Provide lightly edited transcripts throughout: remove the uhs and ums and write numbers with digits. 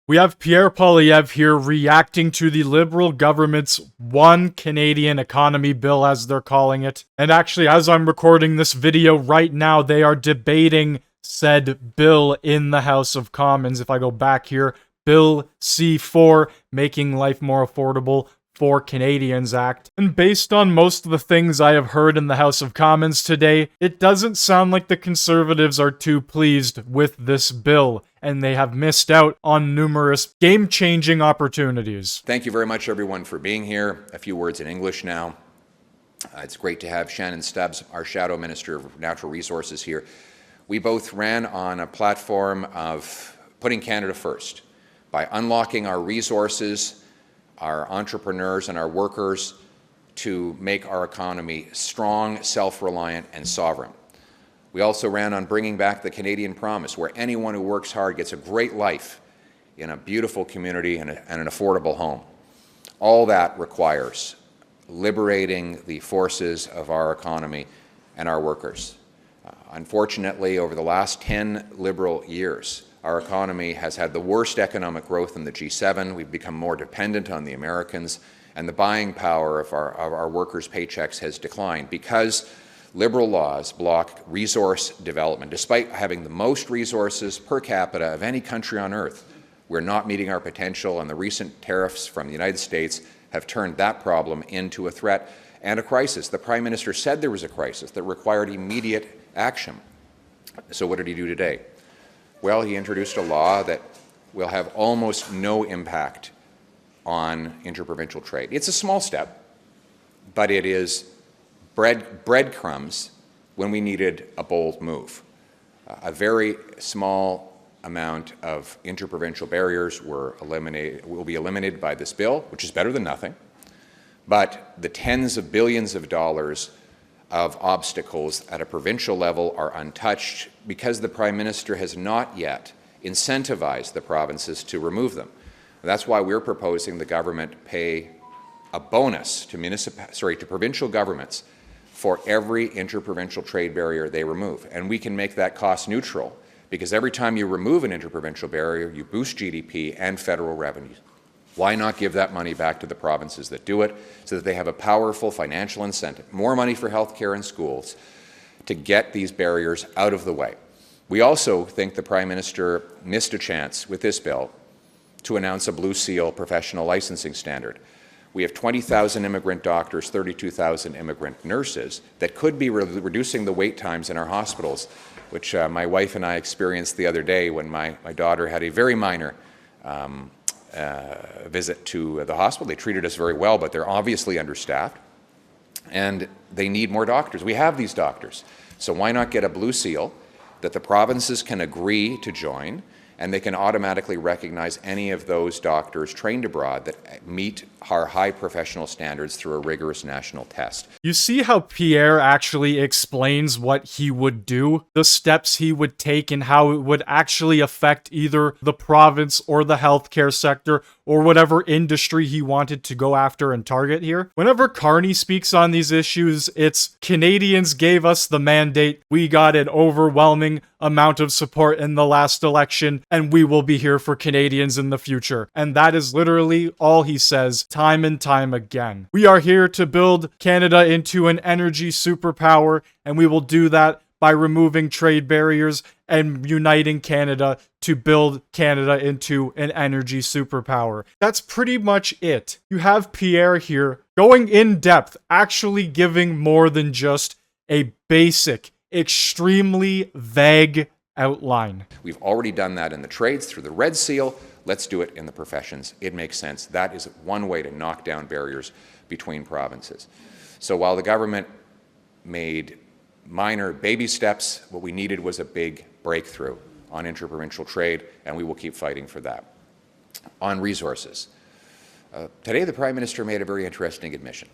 We have Pierre Poilievre here reacting to the Liberal government's One Canadian Economy Bill, as they're calling it. And actually, as I'm recording this video right now, they are debating said bill in the House of Commons. If I go back here, Bill C4, Making Life More Affordable for Canadians Act. And based on most of the things I have heard in the House of Commons today, it doesn't sound like the Conservatives are too pleased with this bill, and they have missed out on numerous game-changing opportunities. Thank you very much, everyone, for being here. A few words in English now. It's great to have Shannon Stubbs, our Shadow Minister of Natural Resources, here. We both ran on a platform of putting Canada first by unlocking our resources, our entrepreneurs and our workers to make our economy strong, self-reliant, and sovereign. We also ran on bringing back the Canadian promise, where anyone who works hard gets a great life in a beautiful community and an affordable home. All that requires liberating the forces of our economy and our workers. Unfortunately, over the last 10 Liberal years, our economy has had the worst economic growth in the G7. We've become more dependent on the Americans, and the buying power of our workers' paychecks has declined because Liberal laws block resource development. Despite having the most resources per capita of any country on earth, we're not meeting our potential, and the recent tariffs from the United States have turned that problem into a threat and a crisis. The Prime Minister said there was a crisis that required immediate action. So what did he do today? Well, he introduced a law that will have almost no impact on interprovincial trade. It's a small step, but it is breadcrumbs when we needed a bold move. A very small amount of interprovincial barriers will be eliminated by this bill, which is better than nothing. But the tens of billions of dollars of obstacles at a provincial level are untouched because the Prime Minister has not yet incentivized the provinces to remove them. And that's why we're proposing the government pay a bonus to provincial governments for every interprovincial trade barrier they remove. And we can make that cost neutral because every time you remove an interprovincial barrier, you boost GDP and federal revenues. Why not give that money back to the provinces that do it so that they have a powerful financial incentive, more money for healthcare and schools, to get these barriers out of the way? We also think the Prime Minister missed a chance with this bill to announce a Blue Seal professional licensing standard. We have 20,000 immigrant doctors, 32,000 immigrant nurses that could be reducing the wait times in our hospitals, which my wife and I experienced the other day when my daughter had a very minor visit to the hospital. They treated us very well, but they're obviously understaffed, and they need more doctors. We have these doctors, so why not get a Blue Seal that the provinces can agree to join, and they can automatically recognize any of those doctors trained abroad that meet our high professional standards through a rigorous national test. You see how Pierre actually explains what he would do, the steps he would take, and how it would actually affect either the province or the healthcare sector or whatever industry he wanted to go after and target here. Whenever Carney speaks on these issues, it's Canadians gave us the mandate, we got an overwhelming amount of support in the last election, and we will be here for Canadians in the future. And that is literally all he says time and time again. We are here to build Canada into an energy superpower, and we will do that by removing trade barriers and uniting Canada to build Canada into an energy superpower. That's pretty much it. You have Pierre here going in depth, actually giving more than just a basic, extremely vague outline. We've already done that in the trades through the Red Seal. Let's do it in the professions. It makes sense. That is one way to knock down barriers between provinces. So while the government made minor baby steps, what we needed was a big breakthrough on interprovincial trade, and we will keep fighting for that. On resources. Today the Prime Minister made a very interesting admission.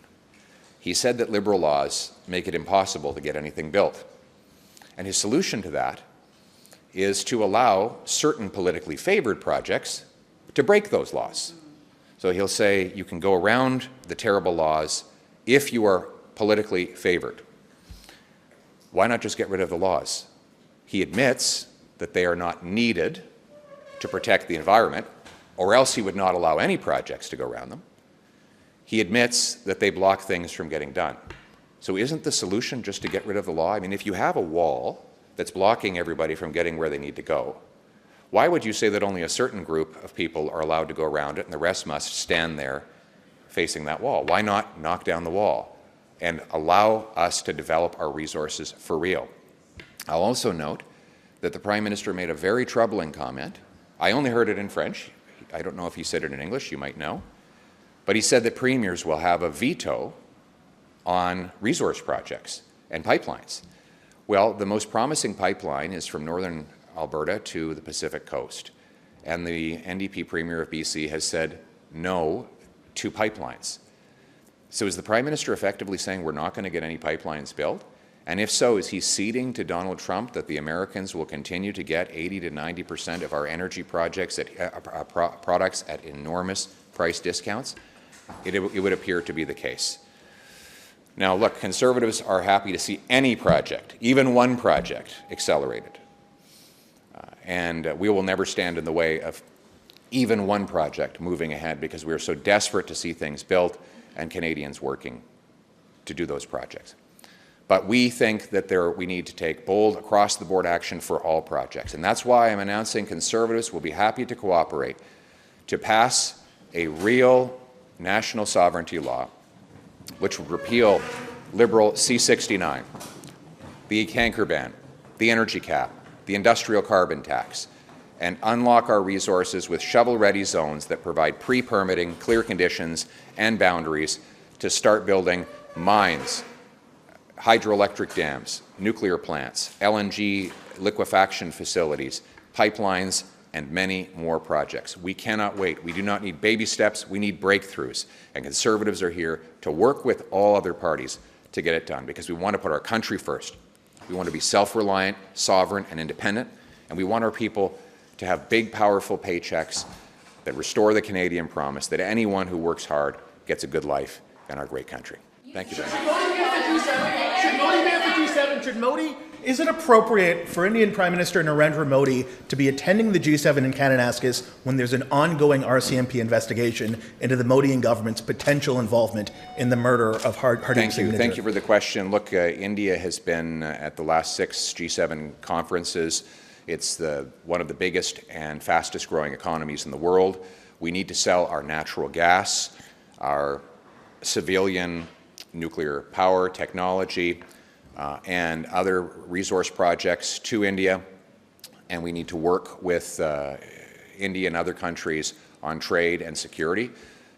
He said that Liberal laws make it impossible to get anything built. And his solution to that is to allow certain politically favored projects to break those laws. So he'll say you can go around the terrible laws if you are politically favored. Why not just get rid of the laws? He admits that they are not needed to protect the environment, or else he would not allow any projects to go around them. He admits that they block things from getting done. So isn't the solution just to get rid of the law? I mean, if you have a wall that's blocking everybody from getting where they need to go, why would you say that only a certain group of people are allowed to go around it and the rest must stand there facing that wall? Why not knock down the wall and allow us to develop our resources for real? I'll also note that the Prime Minister made a very troubling comment. I only heard it in French. I don't know if he said it in English, you might know. But he said that premiers will have a veto on resource projects and pipelines. Well, the most promising pipeline is from northern Alberta to the Pacific coast. And the NDP Premier of BC has said no to pipelines. So is the Prime Minister effectively saying we're not going to get any pipelines built? And if so, is he ceding to Donald Trump that the Americans will continue to get 80 to 90% of our energy projects products at enormous price discounts? It would appear to be the case. Now, look, Conservatives are happy to see any project, even one project, accelerated. And we will never stand in the way of even one project moving ahead because we are so desperate to see things built and Canadians working to do those projects. But we think that we need to take bold, across-the-board action for all projects. And that's why I'm announcing Conservatives will be happy to cooperate to pass a real national sovereignty law which would repeal Liberal C-69, the canker ban, the energy cap, the industrial carbon tax, and unlock our resources with shovel-ready zones that provide pre-permitting, clear conditions, and boundaries to start building mines, hydroelectric dams, nuclear plants, LNG liquefaction facilities, pipelines, and many more projects. We cannot wait. We do not need baby steps. We need breakthroughs. And Conservatives are here to work with all other parties to get it done because we want to put our country first. We want to be self-reliant, sovereign, and independent. And we want our people to have big, powerful paychecks that restore the Canadian promise that anyone who works hard gets a good life in our great country. Thank you very much. Should Modi, is it appropriate for Indian Prime Minister Narendra Modi to be attending the G7 in Kananaskis when there's an ongoing RCMP investigation into the Modi and government's potential involvement in the murder of Hardeep Singh Nijjar? Thank you for the question. Look, India has been at the last 6 G7 conferences. It's one of the biggest and fastest growing economies in the world. We need to sell our natural gas, our civilian nuclear power technology, and other resource projects to India, and we need to work with India and other countries on trade and security.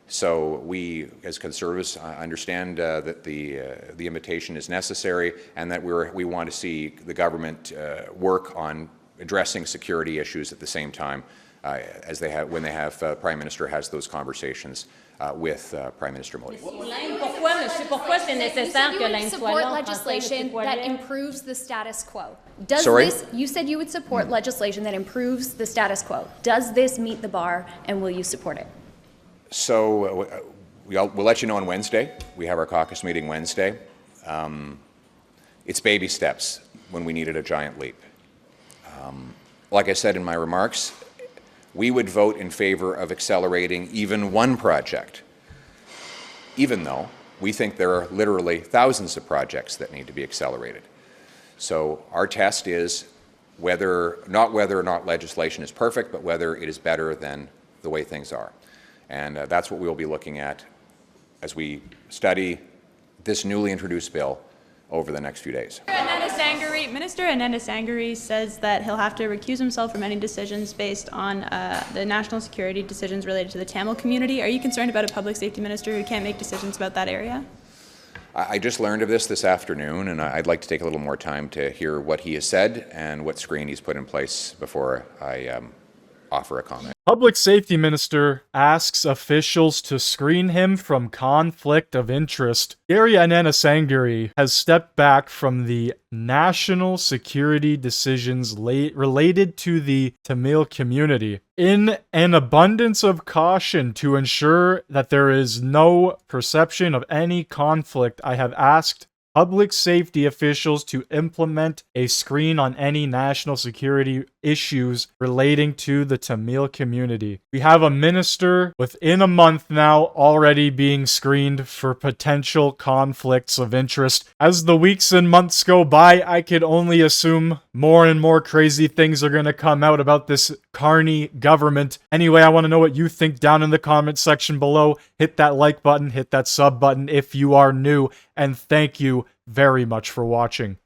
So we, as Conservatives, understand that the invitation is necessary, and that we want to see the government work on addressing security issues at the same time as when Prime Minister has those conversations with Prime Minister Modi. Pourquoi c'est nécessaire que support legislation that improves the status quo. You said you would support legislation that improves the status quo. Does this meet the bar, and will you support it? So we'll let you know on Wednesday. We have our caucus meeting Wednesday. It's baby steps when we needed a giant leap. Like I said in my remarks, we would vote in favor of accelerating even one project, even though we think there are literally thousands of projects that need to be accelerated. So our test is not whether or not legislation is perfect, but whether it is better than the way things are. And that's what we'll be looking at as we study this newly introduced bill over the next few days. Minister Ananda Sangari says that he'll have to recuse himself from any decisions based on the national security decisions related to the Tamil community. Are you concerned about a public safety minister who can't make decisions about that area? I just learned of this afternoon, and I'd like to take a little more time to hear what he has said and what screen he's put in place before I offer a comment. Public Safety Minister asks officials to screen him from conflict of interest. Gary Ananasangiri has stepped back from the national security decisions related to the Tamil community. In an abundance of caution to ensure that there is no perception of any conflict, I have asked public safety officials to implement a screen on any national security issues relating to the Tamil community. We have a minister within a month now already being screened for potential conflicts of interest. As the weeks and months go by, I could only assume more and more crazy things are going to come out about this carny government. Anyway, I want to know what you think down in the comment section below. Hit that like button, hit that sub button if you are new, and thank you very much for watching.